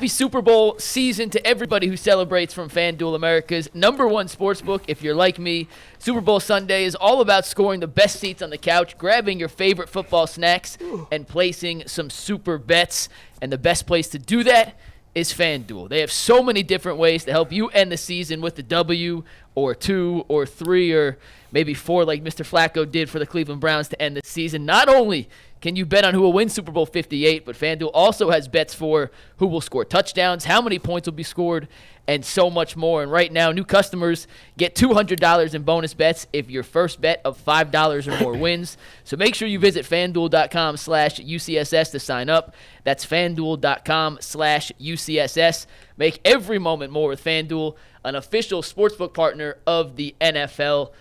happy Super Bowl season to everybody who celebrates from FanDuel, America's #1 sportsbook. If you're like me, Super Bowl Sunday is all about scoring the best seats on the couch, grabbing your favorite football snacks, and placing some super bets. And the best place to do that is FanDuel. They have so many different ways to help you end the season with the W or 2 or 3 or maybe 4 like Mr. Flacco did for the Cleveland Browns to end the season. Not only can you bet on who will win Super Bowl 58, but FanDuel also has bets for who will score touchdowns, how many points will be scored, and so much more. And right now, new customers get $200 in bonus bets if your first bet of $5 or more wins. So make sure you visit FanDuel.com/UCSS to sign up. That's FanDuel.com/UCSS. Make every moment more with FanDuel, an official sportsbook partner of the NFL.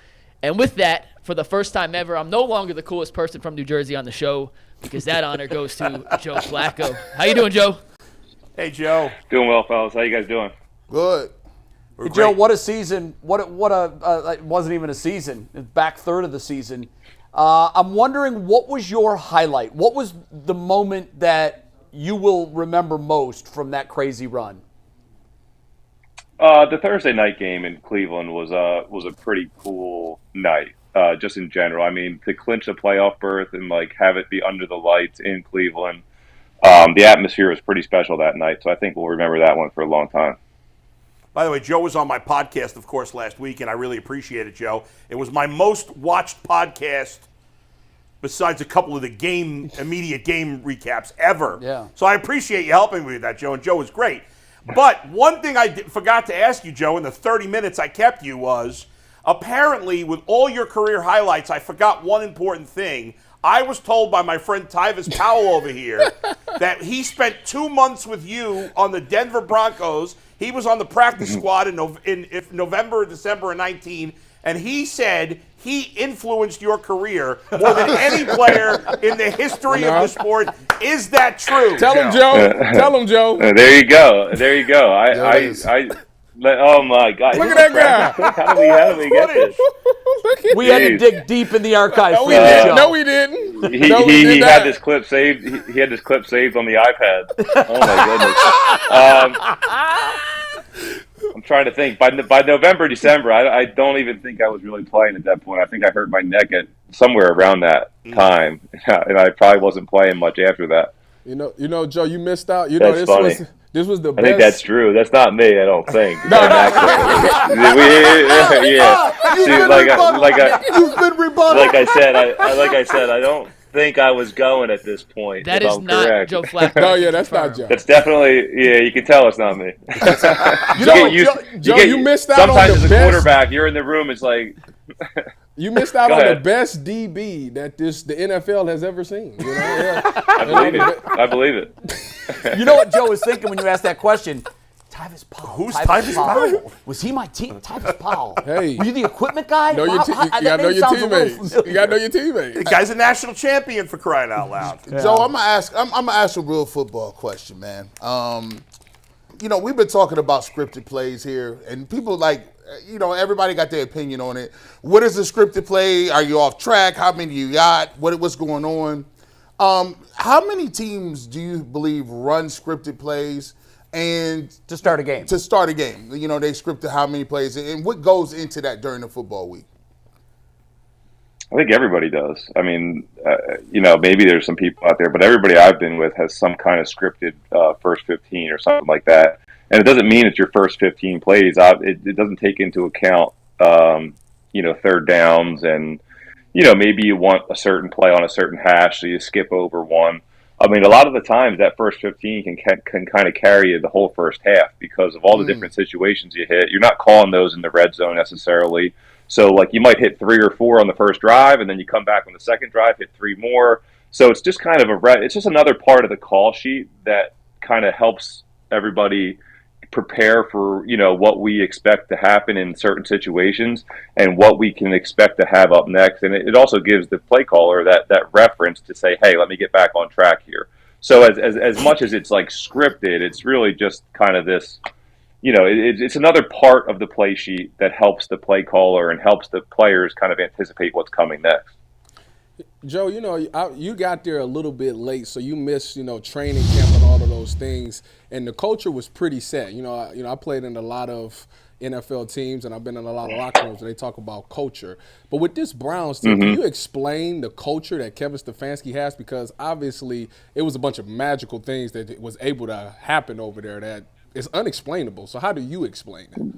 And with that, for the first time ever, I'm no longer the coolest person from New Jersey on the show because that honor goes to Joe Flacco. How you doing, Joe? Hey, Joe. Doing well, fellas. How you guys doing? Good. Hey, Joe, what a season. It wasn't even a season. It's back third of the season. I'm wondering, what was your highlight? What was the moment that you will remember most from that crazy run? The Thursday night game in Cleveland was a pretty cool night, just in general. I mean, to clinch a playoff berth and have it be under the lights in Cleveland, the atmosphere was pretty special that night. So I think we'll remember that one for a long time. By the way, Joe was on my podcast, of course, last week, and I really appreciate it, Joe. It was my most watched podcast besides a couple of the immediate game recaps ever. Yeah. So I appreciate you helping me with that, Joe, and Joe was great. But one thing I forgot to ask you, Joe, in the 30 minutes I kept you was, apparently with all your career highlights, I forgot one important thing. I was told by my friend Tyvis Powell over here that he spent 2 months with you on the Denver Broncos. He was on the practice squad in November, December of 19, and he said he influenced your career more than any player in the history of the sport. Is that true? Tell him, Joe. Tell him, Joe. There you go. Oh my God! Look at that guy. How do we get this? We had to dig deep in the archives. No, we didn't. No, we didn't. He had this clip saved. He had this clip saved on the iPad. Oh my goodness. I'm trying to think. By November, December, I don't even think I was really playing at that point. I think I hurt my neck at somewhere around that time, and I probably wasn't playing much after that. You know, Joe, you missed out. That's funny. This was the best. I think that's true. That's not me. I don't think. No. Yeah. You've been rebutted. Like I said, I don't think I was going at this point. That is not correct. Joe Flacco. No, yeah, that's not Joe. That's definitely, you can tell it's not me. Joe, you missed out on the sometimes as a best quarterback, you're in the room, it's like. You missed out Go on ahead. the best DB that the NFL has ever seen. You know? Yeah. I believe it. You know what Joe was thinking when you asked that question? Tyvis Powell. Who's Tyvis Powell? Was he my team? Tyvis Powell. Hey. Were you the equipment guy? You gotta know your teammates. You gotta know your teammates. The guy's a national champion, for crying out loud. Joe, I'm gonna ask a real football question, man. We've been talking about scripted plays here, and people everybody got their opinion on it. What is a scripted play? Are you off track? How many you got? What's going on? How many teams do you believe run scripted plays? And to start a game. they scripted how many plays, and what goes into that during the football week? I think everybody does. I mean, maybe there's some people out there, but everybody I've been with has some kind of scripted first 15 or something like that. And it doesn't mean it's your first 15 plays. It doesn't take into account, third downs and, maybe you want a certain play on a certain hash, so you skip over one. I mean, a lot of the times that first 15 can kind of carry you the whole first half because of all the different situations you hit. You're not calling those in the red zone necessarily. So, you might hit 3 or 4 on the first drive, and then you come back on the second drive, hit 3 more. So it's just kind of it's just another part of the call sheet that kind of helps everybody prepare for, what we expect to happen in certain situations and what we can expect to have up next. And it also gives the play caller that reference to say, hey, let me get back on track here. So as much as it's scripted, it's really just kind of this, it's another part of the play sheet that helps the play caller and helps the players kind of anticipate what's coming next. Joe, you got there a little bit late, so you missed, training camp and all of those things. And the culture was pretty set. I played in a lot of NFL teams, and I've been in a lot of locker rooms, and they talk about culture. But with this Browns team, can you explain the culture that Kevin Stefanski has? Because obviously it was a bunch of magical things that was able to happen over there that is unexplainable. So how do you explain it?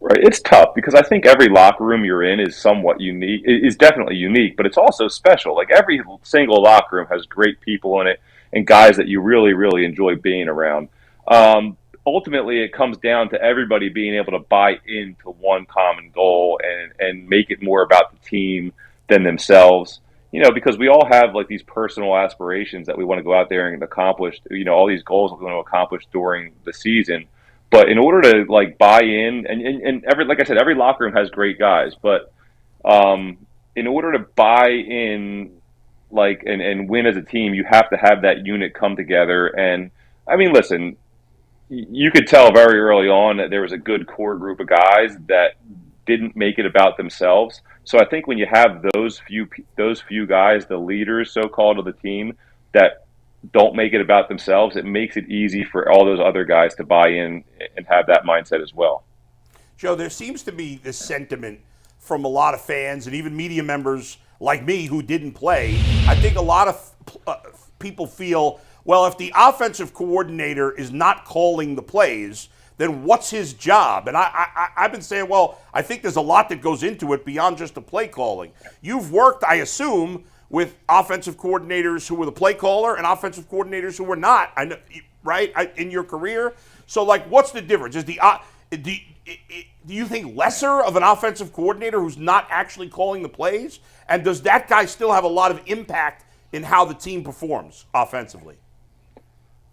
Right, it's tough because I think every locker room you're in is somewhat unique. Is definitely unique, but it's also special. Like every single locker room has great people in it and guys that you really, really enjoy being around. Ultimately, it comes down to everybody being able to buy into one common goal and make it more about the team than themselves. Because we all have like these personal aspirations that we want to go out there and accomplish. All these goals we want to accomplish during the season. But in order to like buy in, and like I said, every locker room has great guys. But in order to buy in, like and win as a team, you have to have that unit come together. And I mean, listen, you could tell very early on that there was a good core group of guys that didn't make it about themselves. So I think when you have those few guys, the leaders, so-called, of the team, that don't make it about themselves, it makes it easy for all those other guys to buy in and have that mindset as well. Joe, there seems to be this sentiment from a lot of fans and even media members like me who didn't play. I think a lot of people feel, well, if the offensive coordinator is not calling the plays, then what's his job? And I've been saying, well, I think there's a lot that goes into it beyond just the play calling. You've worked, I assume, with offensive coordinators who were the play caller and offensive coordinators who were not, I know, right, in your career. So, like, what's the difference? Do you think lesser of an offensive coordinator who's not actually calling the plays? And does that guy still have a lot of impact in how the team performs offensively?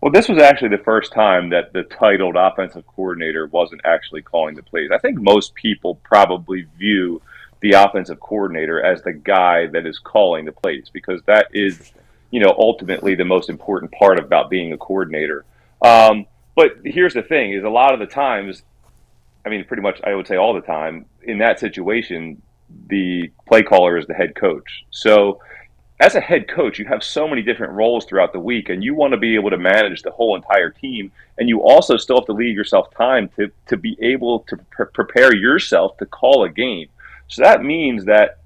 Well, this was actually the first time that the titled offensive coordinator wasn't actually calling the plays. I think most people probably view the offensive coordinator as the guy that is calling the plays, because that is, ultimately the most important part about being a coordinator. But here's the thing: is a lot of the times, I mean, pretty much I would say all the time, in that situation, the play caller is the head coach. So as a head coach, you have so many different roles throughout the week, and you want to be able to manage the whole entire team. And you also still have to leave yourself time to be able to prepare yourself to call a game. So that means that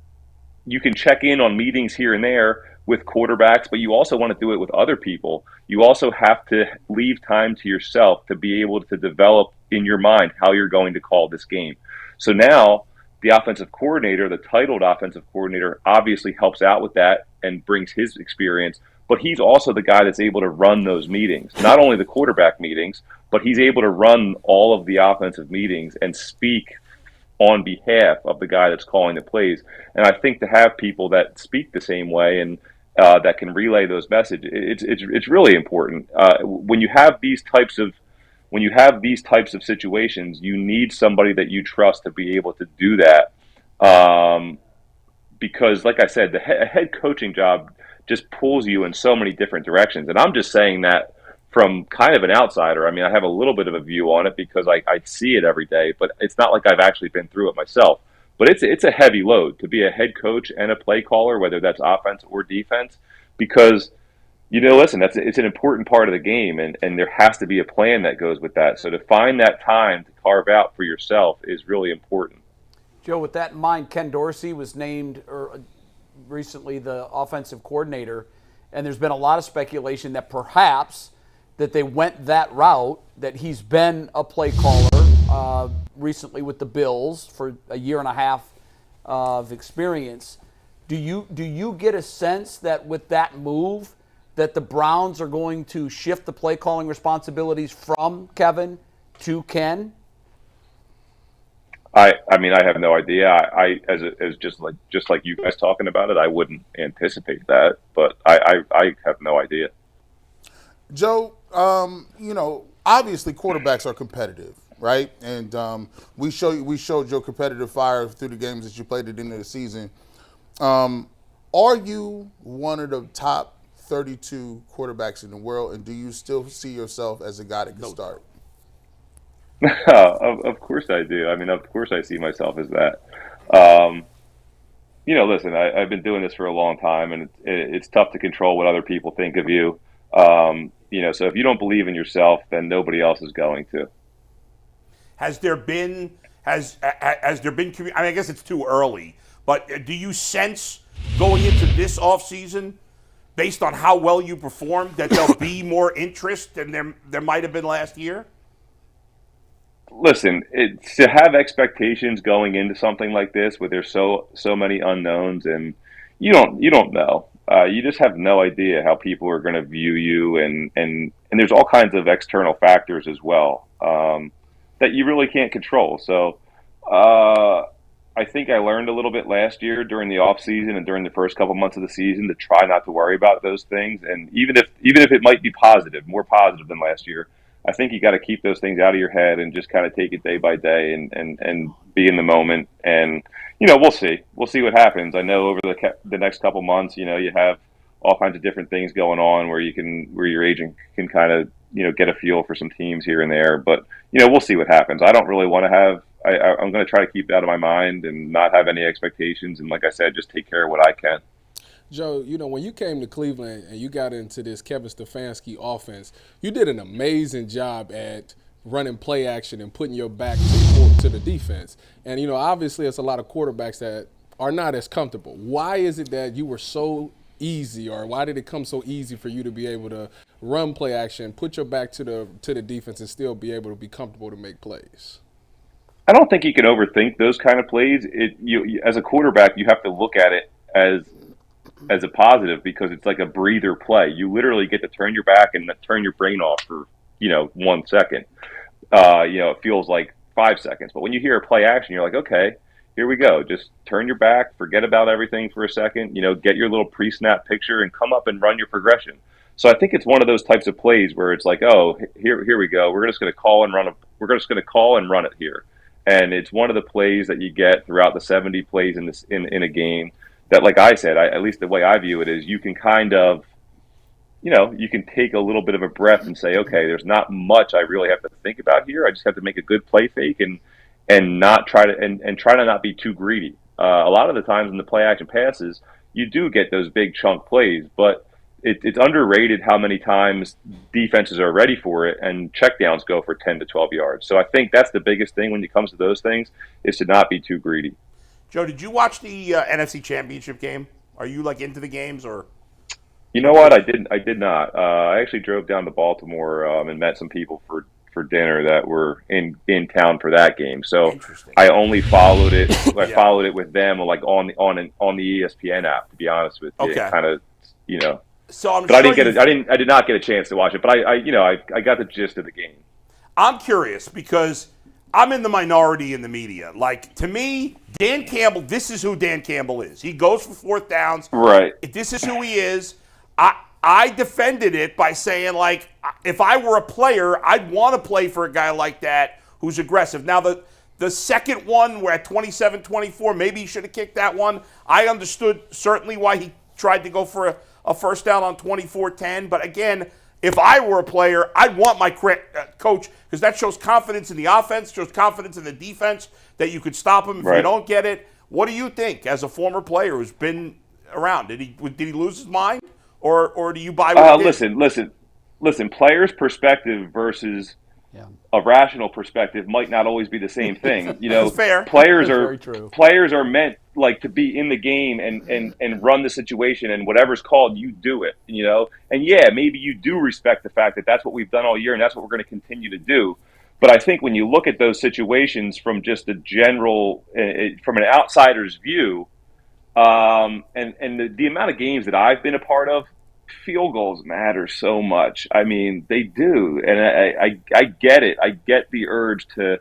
you can check in on meetings here and there with quarterbacks, but you also want to do it with other people. You also have to leave time to yourself to be able to develop in your mind how you're going to call this game. So now the offensive coordinator, the titled offensive coordinator, obviously helps out with that and brings his experience, but he's also the guy that's able to run those meetings. Not only the quarterback meetings, but he's able to run all of the offensive meetings and speak on behalf of the guy that's calling the plays. And I think to have people that speak the same way and that can relay those messages, it's really important. When you have these types of situations, you need somebody that you trust to be able to do that. Because, like I said, the head coaching job just pulls you in so many different directions. And I'm just saying that from kind of an outsider. I mean, I have a little bit of a view on it because I see it every day, but it's not like I've actually been through it myself. But it's a heavy load to be a head coach and a play caller, whether that's offense or defense, because, listen, it's an important part of the game, and there has to be a plan that goes with that. So to find that time to carve out for yourself is really important. Joe, with that in mind, Ken Dorsey was named recently the offensive coordinator, and there's been a lot of speculation that perhaps that they went that route, that he's been a play caller recently with the Bills for a year and a half of experience. Do you get a sense that with that move that the Browns are going to shift the play calling responsibilities from Kevin to Ken? I mean, I have no idea. I as just like you guys talking about it, I wouldn't anticipate that, but I have no idea. Joe, obviously quarterbacks are competitive, right? And we showed your competitive fire through the games that you played at the end of the season. Are you one of the top 32 quarterbacks in the world, and do you still see yourself as a guy that can start? Of course I do. I mean, of course I see myself as that. Listen, I've been doing this for a long time, and it's tough to control what other people think of you. So if you don't believe in yourself, then nobody else is going to. Has there been I mean, I guess it's too early, but do you sense going into this offseason, based on how well you performed, that there'll be more interest than there might have been last year? Listen, to have expectations going into something like this, where there's so many unknowns, and you don't know. You just have no idea how people are going to view you, and there's all kinds of external factors as well that you really can't control. So I think I learned a little bit last year during the off season and during the first couple months of the season to try not to worry about those things. And even if it might be more positive than last year, I think you got to keep those things out of your head and just kind of take it day by day and be in the moment. And, we'll see. We'll see what happens. I know over the next couple months, you have all kinds of different things going on where your agent can kind of, get a feel for some teams here and there. But, we'll see what happens. I don't really want to have – I'm going to try to keep it out of my mind and not have any expectations. And like I said, just take care of what I can. Joe, when you came to Cleveland and you got into this Kevin Stefanski offense, you did an amazing job at running play action and putting your back to the defense. And, obviously it's a lot of quarterbacks that are not as comfortable. Why is it that you were so easy, or why did it come so easy for you to be able to run play action, put your back to the defense, and still be able to be comfortable to make plays? I don't think you can overthink those kind of plays. You as a quarterback, you have to look at it as a positive, because it's like a breather play. You literally get to turn your back and turn your brain off for 1 second. It feels like 5 seconds, but when you hear a play action, you're like, okay, here we go. Just turn your back, forget about everything for a second. Get your little pre-snap picture and come up and run your progression. So I think it's one of those types of plays where it's like, oh, here we go. We're just going to call and run it. We're just going to call and run it here. And it's one of the plays that you get throughout the 70 plays in a game that, like I said, at least the way I view it is, you can kind of, you can take a little bit of a breath and say, okay, there's not much I really have to think about here. I just have to make a good play fake and not try to not be too greedy. A lot of the times in the play action passes, you do get those big chunk plays, but it's underrated how many times defenses are ready for it and checkdowns go for 10 to 12 yards. So I think that's the biggest thing when it comes to those things, is to not be too greedy. Joe, did you watch the NFC Championship game? Are you into the games, or? You know what? I did not. I actually drove down to Baltimore and met some people for dinner that were in town for that game. So I only followed it. I followed it with them, like on the ESPN app. To be honest with you, okay. Kind of, So but I did not get a chance to watch it. But I got the gist of the game. I'm curious because I'm in the minority in the media. Like, to me, Dan Campbell, this is who Dan Campbell is. He goes for fourth downs. Right. This is who he is. I defended it by saying, like, if I were a player, I'd want to play for a guy like that who's aggressive. Now, the second one, we're at 27-24, maybe he should have kicked that one. I understood certainly why he tried to go for a first down on 24-10. But again, if I were a player, I'd want my coach, because that shows confidence in the offense, shows confidence in the defense, that you could stop him if you don't get it. What do you think as a former player who's been around? Did he lose his mind, or do you buy what he did? Listen. Players' perspective versus a rational perspective might not always be the same thing. That's fair. Players That's are meant to be in the game and run the situation, and whatever's called, you do it. And maybe you do respect the fact that that's what we've done all year and that's what we're going to continue to do. But I think when you look at those situations from just a general, from an outsider's view, and the amount of games that I've been a part of, field goals matter so much. I mean, they do. And I get it. I get the urge to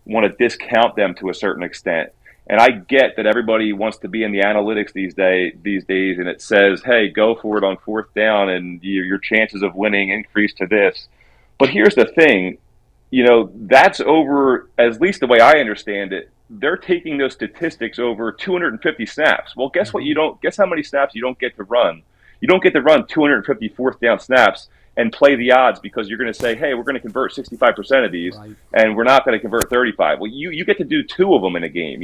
want to discount them to a certain extent. And I get that everybody wants to be in the analytics these days, and it says, hey, go for it on fourth down and your chances of winning increase to this. But here's the thing, that's over, at least the way I understand it, they're taking those statistics over 250 snaps. Well, guess what? Guess how many snaps you don't get to run? You don't get to run 250 fourth down snaps and play the odds because you're going to say, hey, we're going to convert 65% of these, and we're not going to convert 35. Well, you get to do 2 of them in a game,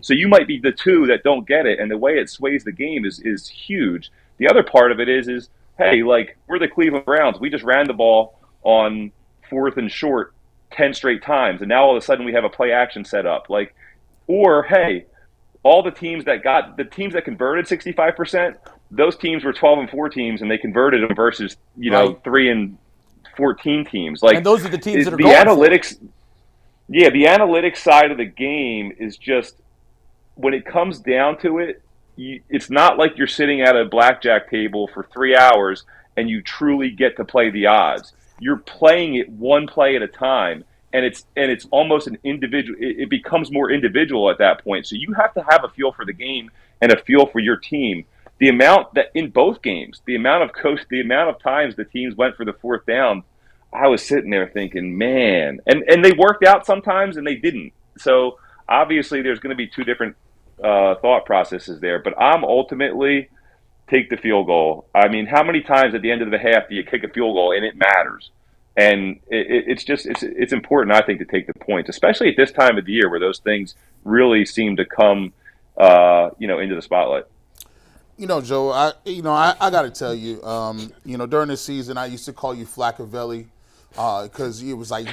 So you might be the 2 that don't get it, and the way it sways the game is huge. The other part of it is hey, like, we're the Cleveland Browns. We just ran the ball on 4th and short 10 straight times, and now all of a sudden we have a play action set up. Like, or, hey, all the teams that converted 65%, those teams were 12-4 teams, and they converted them versus 3-14 teams. Like, and those are the teams that are the going analytics. Yeah, the analytics side of the game is just, when it comes down to it, it's not like you're sitting at a blackjack table for 3 hours and you truly get to play the odds. You're playing it one play at a time, and it's almost an individual. It becomes more individual at that point. So you have to have a feel for the game and a feel for your team. The amount that in both games, the amount of times the teams went for the 4th down, I was sitting there thinking, man, and they worked out sometimes and they didn't. So obviously there's going to be 2 different thought processes there, but I'm ultimately take the field goal. I mean, how many times at the end of the half do you kick a field goal and it matters? And it's important, I think, to take the points, especially at this time of the year where those things really seem to come, into the spotlight. Joe, I got to tell you, during this season, I used to call you Flaccavelli. Because he was like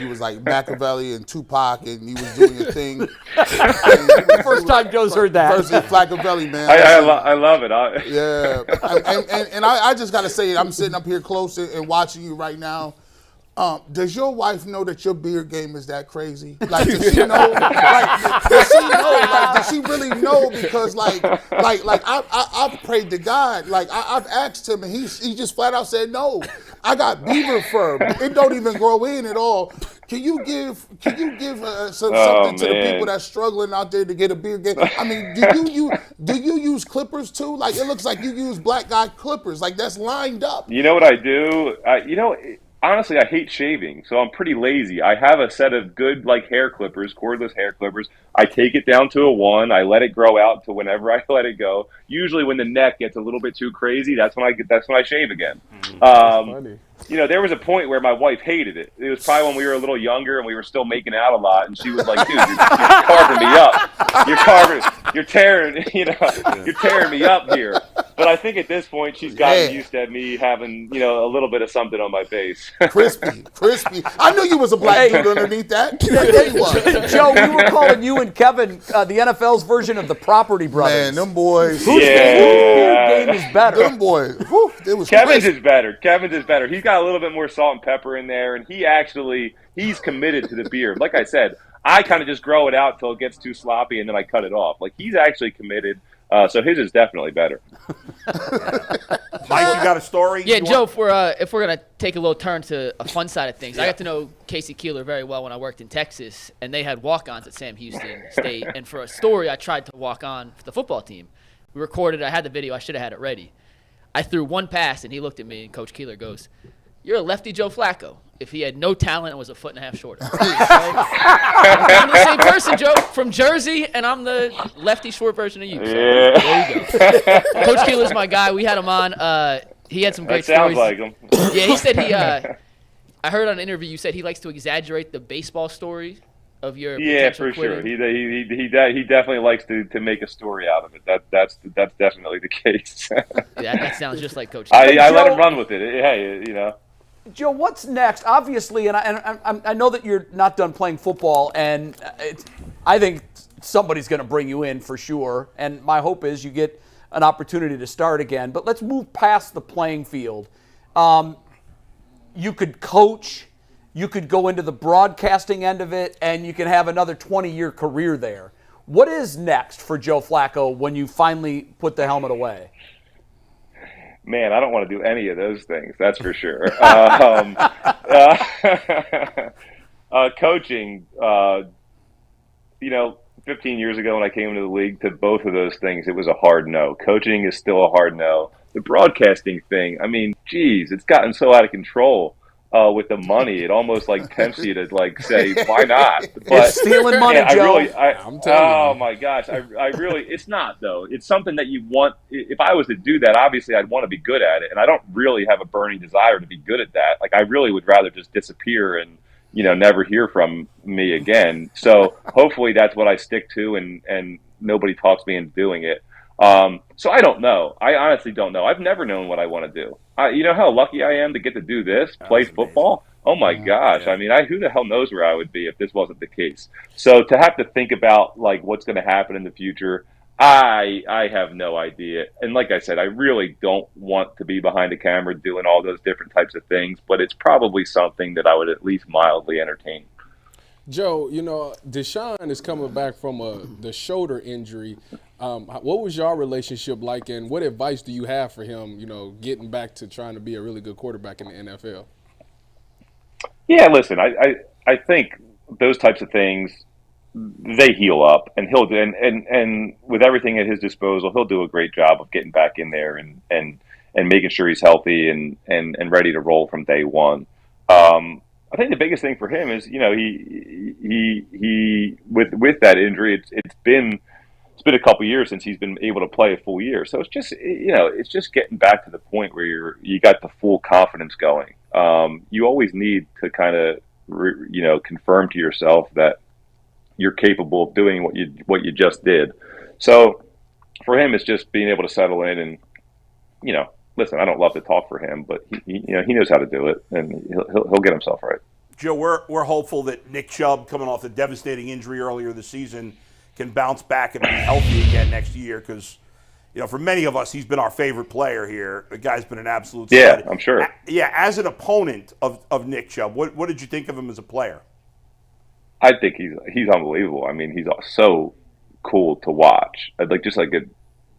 Machiavelli and Tupac, and he was doing your thing. First time Joe's heard that. First Flaccavelli, man. I love it. Yeah, and I just gotta say, I'm sitting up here close and watching you right now. Does your wife know that your beard game is that crazy? Like, does she know? Does she know? Does she really know? Because I've prayed to God. Like, I've asked him, and he just flat out said no. I got beaver fur. It don't even grow in at all. Can you give something to the people that's struggling out there to get a beard game? I mean, do you use clippers too? Like, it looks like you use black guy clippers. Like, that's lined up. You know what I do? Honestly, I hate shaving, so I'm pretty lazy. I have a set of good, hair clippers, cordless hair clippers. I take it down to a 1. I let it grow out to whenever I let it go. Usually, when the neck gets a little bit too crazy, that's when I shave again. Funny. There was a point where my wife hated it. It was probably when we were a little younger and we were still making out a lot, and she was like, "Dude, you're carving me up. You're tearing me up here." But I think at this point she's gotten used to me having, a little bit of something on my face. Crispy. I knew you was a black dude underneath that. Joe, we were calling you and Kevin the NFL's version of the Property Brothers. Man, them boys. Whose game is better? Them boys. Whew, it was Kevin's is better. He's got a little bit more salt and pepper in there, and he's committed to the beard. Like I said, I kind of just grow it out till it gets too sloppy, and then I cut it off. Like, he's actually committed. So his is definitely better. Mike, you got a story? Yeah, Joe, if we're going to take a little turn to a fun side of things, I got to know Casey Keeler very well when I worked in Texas, and they had walk-ons at Sam Houston State. And for a story, I tried to walk on for the football team. We recorded it. I had the video. I should have had it ready. I threw one pass, and he looked at me, and Coach Keeler goes, "You're a lefty Joe Flacco." If he had no talent and was 1.5 feet shorter. I'm the same person, Joe, from Jersey, and I'm the lefty short version of you. So there you go. Coach Keeler's my guy. We had him on. He had some great stories. Sounds like him. Yeah, he said I heard on an interview you said he likes to exaggerate the baseball story of your potential for quitting. sure. He definitely likes to make a story out of it. That's definitely the case. That sounds just like Coach Keeler. I let him run with it. Hey, Joe, what's next? Obviously, and I know that you're not done playing football, and I think somebody's going to bring you in for sure. And my hope is you get an opportunity to start again. But let's move past the playing field. You could coach, you could go into the broadcasting end of it, and you can have another 20-year career there. What is next for Joe Flacco when you finally put the helmet away? Man, I don't want to do any of those things. That's for sure. Coaching, 15 years ago when I came into the league, to both of those things, it was a hard no. Coaching is still a hard no. The broadcasting thing, it's gotten so out of control. with the money. It almost like tempts you to like say, why not? But It's stealing money, yeah, Joe. I'm telling you. my gosh, I really, it's not though. It's something that you want. If I was to do that, obviously I'd want to be good at it, and I don't really have a burning desire to be good at that. Like I really would rather just disappear and never hear from me again. So hopefully that's what I stick to, and nobody talks me into doing it. So I don't know. I honestly don't know. I've never known what I want to do. You know how lucky I am to get to do this, play football? Oh my gosh. Yeah. I mean, who the hell knows where I would be if this wasn't the case? So to have to think about like what's going to happen in the future, I have no idea. And like I said, I really don't want to be behind a camera doing all those different types of things, but it's probably something that I would at least mildly entertain. Joe, Deshaun is coming back from the shoulder injury. What was your relationship like, and what advice do you have for him, getting back to trying to be a really good quarterback in the NFL? Yeah, listen, I think those types of things, they heal up, and he'll and with everything at his disposal, he'll do a great job of getting back in there and making sure he's healthy and ready to roll from day one. I think the biggest thing for him is, he with that injury, it's been a couple years since he's been able to play a full year. So it's just, it's just getting back to the point where you got the full confidence going. You always need to kind of, confirm to yourself that you're capable of doing what you just did. So for him, it's just being able to settle in and, listen, I don't love to talk for him, but he knows how to do it, and he'll get himself right. Joe, we're hopeful that Nick Chubb, coming off a devastating injury earlier this season, can bounce back and be healthy again next year, because for many of us, he's been our favorite player here. The guy's been an absolute stud. Yeah, I'm sure. Yeah, as an opponent of Nick Chubb, what did you think of him as a player? I think he's unbelievable. I mean, he's so cool to watch. Just like a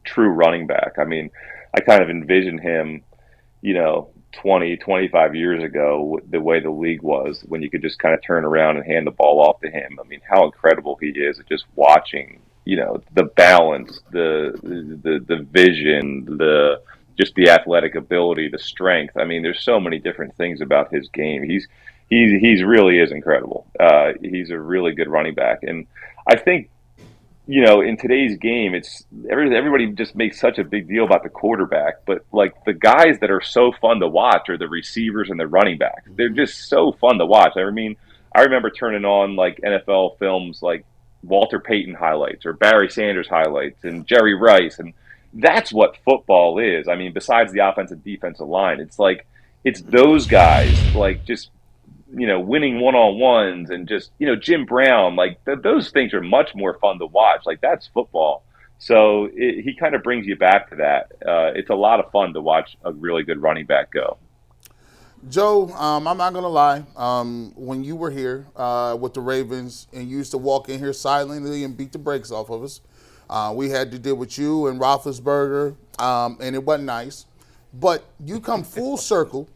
true running back. I mean, I kind of envision him, 20, 25 years ago, the way the league was, when you could just kind of turn around and hand the ball off to him. I mean, how incredible he is at just watching, the balance, the vision, just the athletic ability, the strength. I mean, there's so many different things about his game. He's really is incredible. He's a really good running back. And I think, in today's game, it's everybody just makes such a big deal about the quarterback, but like the guys that are so fun to watch are the receivers and the running backs. They're just so fun to watch. I mean, I remember turning on like NFL films, like Walter Payton highlights or Barry Sanders highlights and Jerry Rice, and that's what football is. I mean, besides the offensive defensive line, it's those guys, like just winning one-on-ones and just, Jim Brown, like those things are much more fun to watch. Like that's football. So he kind of brings you back to that. It's a lot of fun to watch a really good running back go. Joe, I'm not going to lie. When you were here with the Ravens and you used to walk in here silently and beat the brakes off of us, we had to deal with you and Roethlisberger, and it wasn't nice. But you come full circle.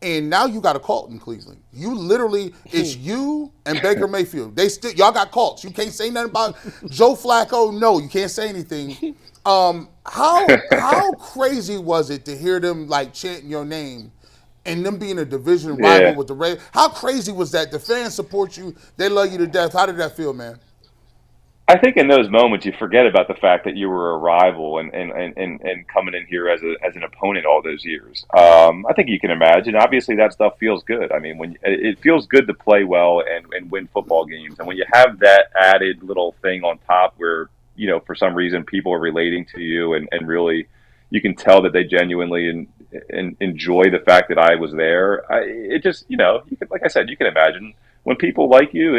And now you got a cult in Cleveland. You literally, it's you and Baker Mayfield. Y'all got cults. You can't say nothing about Joe Flacco. No, you can't say anything. How crazy was it to hear them like chanting your name and them being a division rival with the Ravens? How crazy was that? The fans support you. They love you to death. How did that feel, man? I think in those moments you forget about the fact that you were a rival and coming in here as an opponent all those years. I think you can imagine. Obviously, that stuff feels good. I mean, when it feels good to play well and win football games, and when you have that added little thing on top where for some reason people are relating to you and really you can tell that they genuinely enjoy the fact that I was there. It just you can, like I said, you can imagine. When people like you,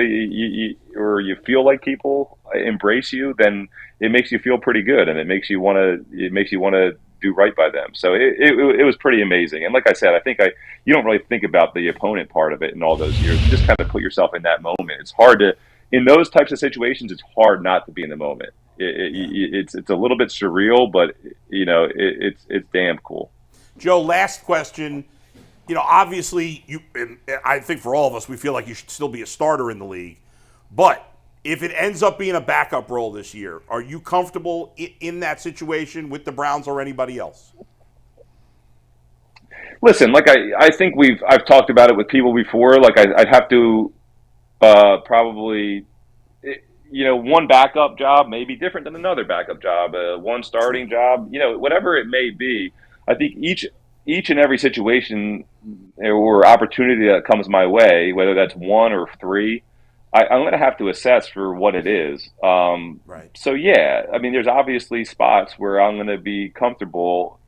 or you feel like people embrace you, then it makes you feel pretty good, and it makes you want to do right by them. So it was pretty amazing. And like I said, I think you don't really think about the opponent part of it in all those years. You just kind of put yourself in that moment. It's hard to, in those types of situations, it's hard not to be in the moment. It's a little bit surreal, but it's damn cool. Joe, last question. Obviously, I think for all of us, we feel like you should still be a starter in the league. But if it ends up being a backup role this year, are you comfortable in that situation with the Browns or anybody else? Listen, like I think I've talked about it with people before. Like I'd have to probably, one backup job may be different than another backup job. One starting job, whatever it may be. I think each and every situation or opportunity that comes my way, whether that's one or three, I'm going to have to assess for what it is. Right. So yeah, I mean, there's obviously spots where I'm going to be comfortable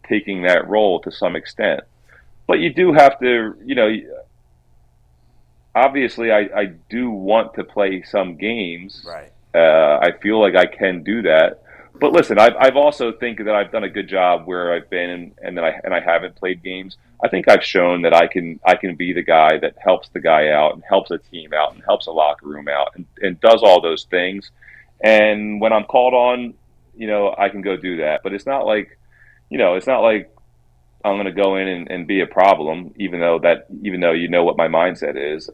taking that role to some extent, but you do have to, obviously I do want to play some games. Right. I feel like I can do that, but listen, I've also think that I've done a good job where I've been and I haven't played games. I think I've shown that I can be the guy that helps the guy out and helps a team out and helps a locker room out and does all those things. And when I'm called on, I can go do that, but it's not like I'm going to go in and be a problem, even though what my mindset is.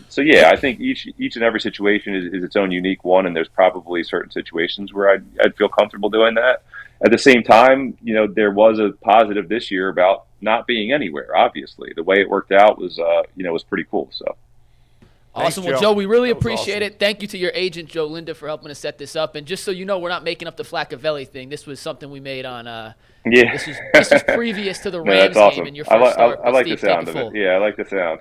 So yeah, I think each and every situation is its own unique one, and there's probably certain situations where I'd feel comfortable doing that. At the same time, there was a positive this year about not being anywhere. Obviously, the way it worked out was pretty cool. So. Awesome. Thanks, Well, Joe, we really That was appreciate awesome. it. Thank you to your agent, Joe Linda, for helping us set this up. And just so you know, we're not making up the Flaccavelli thing. This was something we made on Yeah. This was previous to the No, Rams that's awesome. game and your first start. I like Steve, the sound take of it it. full. Yeah, I like the sound.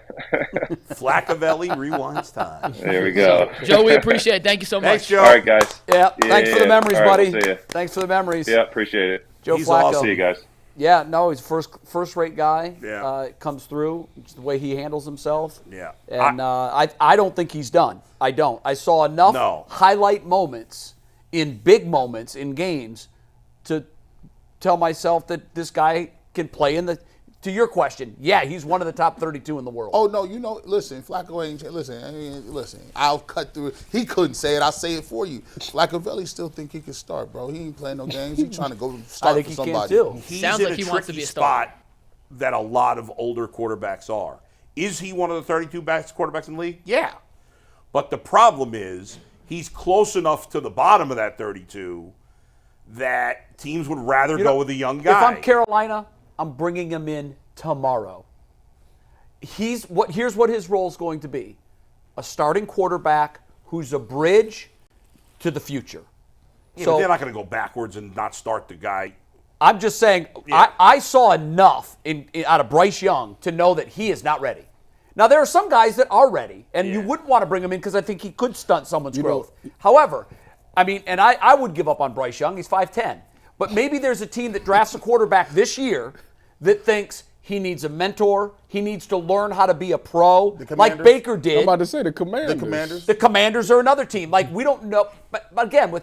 Flaccavelli rewinds time. There we go. Joe, we appreciate it. Thank you so much. Thanks, Joe. All right, guys. Yeah, thanks for the memories, All right, buddy. we'll see ya. Thanks for the memories. Yeah, appreciate it. Joe He's Flacco. awesome. See you guys. Yeah, no, he's first-rate guy. Yeah. Comes through, just the way he handles himself. Yeah. And I don't think he's done. I don't. I saw enough highlight moments in big moments in games to tell myself that this guy can play in the. To your question, yeah, he's one of the top 32 in the world. Oh, no, listen, Flacco ain't, listen, I'll cut through it. He couldn't say it, I'll say it for you. Flaccavelli still think he can start, bro. He ain't playing no games. He trying to go start I think for he somebody. can, too. He's Sounds in like a he wants to tricky be a starter. spot that a lot of older quarterbacks are. Is he one of the 32 best quarterbacks in the league? Yeah. But the problem is he's close enough to the bottom of that 32 that teams would rather go with a young guy. If I'm Carolina, I'm bringing him in tomorrow. Here's what his role is going to be: a starting quarterback who's a bridge to the future. Yeah, but they're not going to go backwards and not start the guy. I'm just saying, Yeah. I saw enough out of Bryce Young to know that he is not ready. Now, there are some guys that are ready, and you wouldn't want to bring him in because I think he could stunt someone's growth. However, I mean, and I would give up on Bryce Young. He's 5'10". But maybe there's a team that drafts a quarterback this year that thinks he needs a mentor. He needs to learn how to be a pro, like Baker did. I'm about to say the Commanders. The Commanders. The Commanders are another team. Like, we don't know. But again,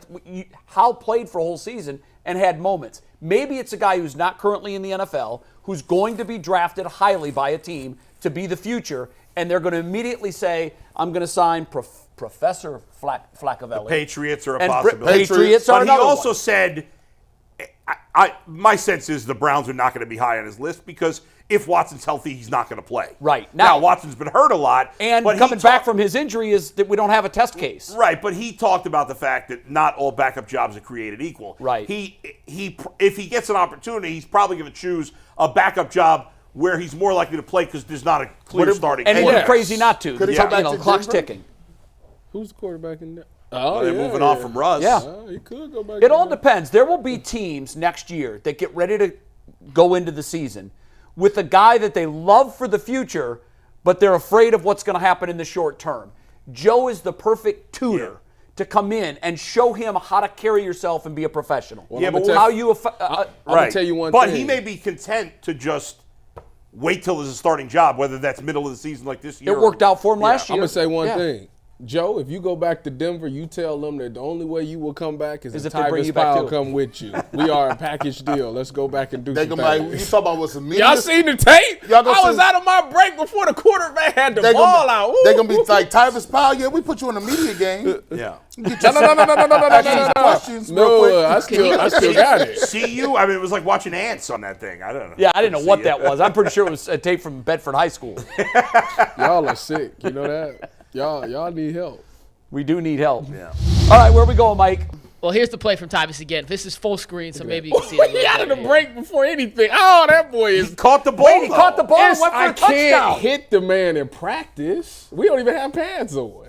Hal played for a whole season and had moments. Maybe it's a guy who's not currently in the NFL, who's going to be drafted highly by a team to be the future, and they're going to immediately say, I'm going to sign Professor Flaccavelli. Patriots are a And possibility. Patriots are But he another also one. said, my sense is the Browns are not going to be high on his list because if Watson's healthy, he's not going to play. Right. Now, Watson's been hurt a lot. And but coming back from his injury is that we don't have a test case. Right, but he talked about the fact that not all backup jobs are created equal. Right. If he gets an opportunity, he's probably going to choose a backup job where he's more likely to play because there's not a clear starting. And it would be quarterback. crazy not to. Could he The come back to clock's Denver? ticking. Who's the quarterback in there? Oh, they're moving on from Russ. Yeah. He could go back. It all depends. There will be teams next year that get ready to go into the season with a guy that they love for the future, but they're afraid of what's going to happen in the short term. Joe is the perfect tutor to come in and show him how to carry yourself and be a professional. Well, Yeah, I'm but gonna how tell- you I'm gonna tell you one but thing. he may be content to just wait till there's a starting job, whether that's middle of the season like this year. it worked out for him last I'm year. gonna say one Yeah. thing. Joe, if you go back to Denver, you tell them that the only way you will come back is if if they bring Tyvis you back Powell too. come with you. We are a package deal. Let's go back and do They some gonna be like, things. you talking about what's the Y'all seen the tape? Y'all gonna I was see- out of my break before the quarterback had the They ball gonna, out. they gonna be like, Tyvis Powell, yeah, we put you in a media game. Yeah. Get No, no, no, no, no, no, no, no, no, no. questions real quick. No, I still got it. See you? I mean, it was like watching ants on that thing. I don't know. Yeah, I didn't know what See that ya. was. I'm pretty sure it was a tape from Bedford High School. Y'all are sick. You know that? Y'all need help. We do need help. Yeah. All right, where we going, Mike? Well, here's the play from Tyvis again. This is full screen, so maybe you can see it. He out of the break before anything. Oh, that boy is. He caught the ball. Wait, he caught the ball and went for I a touchdown. can't hit the man in practice. We don't even have pads on.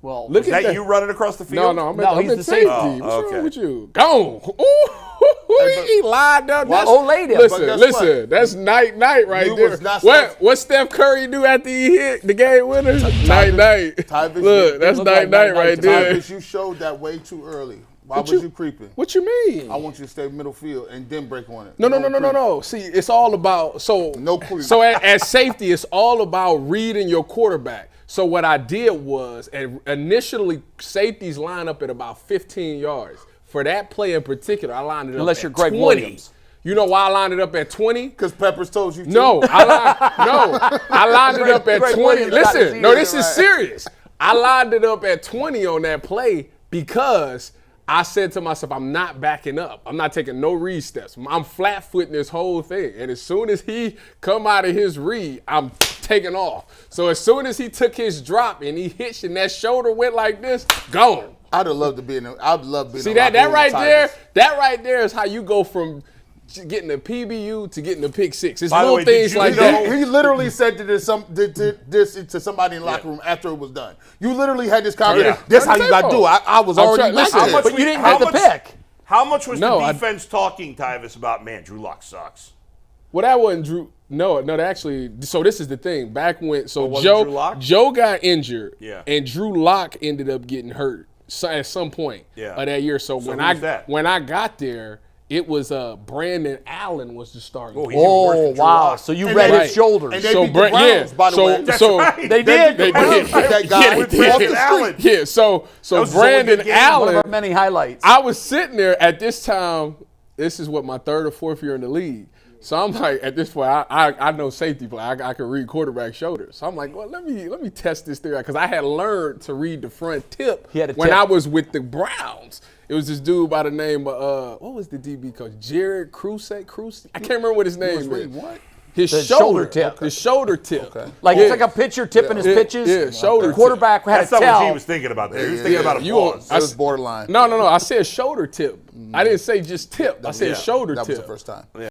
Well, Look Is at that you running across the field? No, I'm No, I'm he's in the safety. safety. What's Oh, okay. wrong with you? Gone. Ooh, he lied up. Well, Olayed him. Listen, But guess listen. what? That's night right You there. was not What Steph Curry do after he hit the game winner? Night. Tyvis, Look, that's looked like night night right to there. Tyvis, you showed that way too early. Why was you creeping? What you mean? I want you to stay middle field and then break on it. No. See, it's all about No creep. So at safety, it's all about reading your quarterback. So what I did was, and initially safeties line up at about 15 yards. For that play in particular, I lined it up Unless at you're Greg 20. Williams. You know why I lined it up at 20? Because Peppers told you to. No, I lined it up at Greg 20. Williams got his Listen, no, ears this is right. serious. I lined it up at 20 on that play because I said to myself, I'm not backing up. I'm not taking no read steps. I'm flat-footing this whole thing. And as soon as he come out of his read, I'm taking off. So as soon as he took his drop and he hitched and that shoulder went like this, gone. I'd have loved to be in. I'd love being. See in the that locker room right with there? Tyvis. That right there is how you go from getting a PBU to getting a pick six. It's By the little way, did things you like know- that. He literally said to this to somebody in the locker room after it was done. You literally had this conversation. Yeah. This how you got to do it. I was I'm already trying- listen. listening. But you didn't How get the much- pick. How much was No, the I- defense talking, Tyvis, about, man, Drew Lock sucks? Well, that wasn't Drew. No, they actually. So this is the thing. Back when, so wasn't Drew Lock? Joe got injured, Yeah. and Drew Lock ended up getting hurt at some point Yeah. of that year. So, So when who's that? when I got there, it was Brandon Allen was the starting. Oh, quarterback. he's even worse Oh, than Drew wow. Lock. So you And read they- his shoulders. and they So beat the Browns, by the way. That's so right. They did. They Browns did. beat that guy Yeah, with they off did. the Allen. Yeah, so That was his only Brandon good game. One Allen. of our many highlights. I was sitting there at this time. This is what my third or fourth year in the league. So I'm like, at this point, I know safety play. I can read quarterback shoulders. So I'm like, well, let me test this theory because I had learned to read the front tip He had a when tip. I was with the Browns. It was this dude by the name of what was the DB coach? Jared Cruz. I can't remember what his name is. What? His The shoulder shoulder tip. The shoulder tip. Okay. Like Yeah. it's like a pitcher tipping his pitches. Yeah, shoulder The tip. quarterback had That's to not what he tell. was thinking about there. He was Yeah, thinking yeah. about a You- pause. That was borderline. No. I said shoulder tip. I didn't say just tip. I said Yeah. shoulder That tip. was the first time.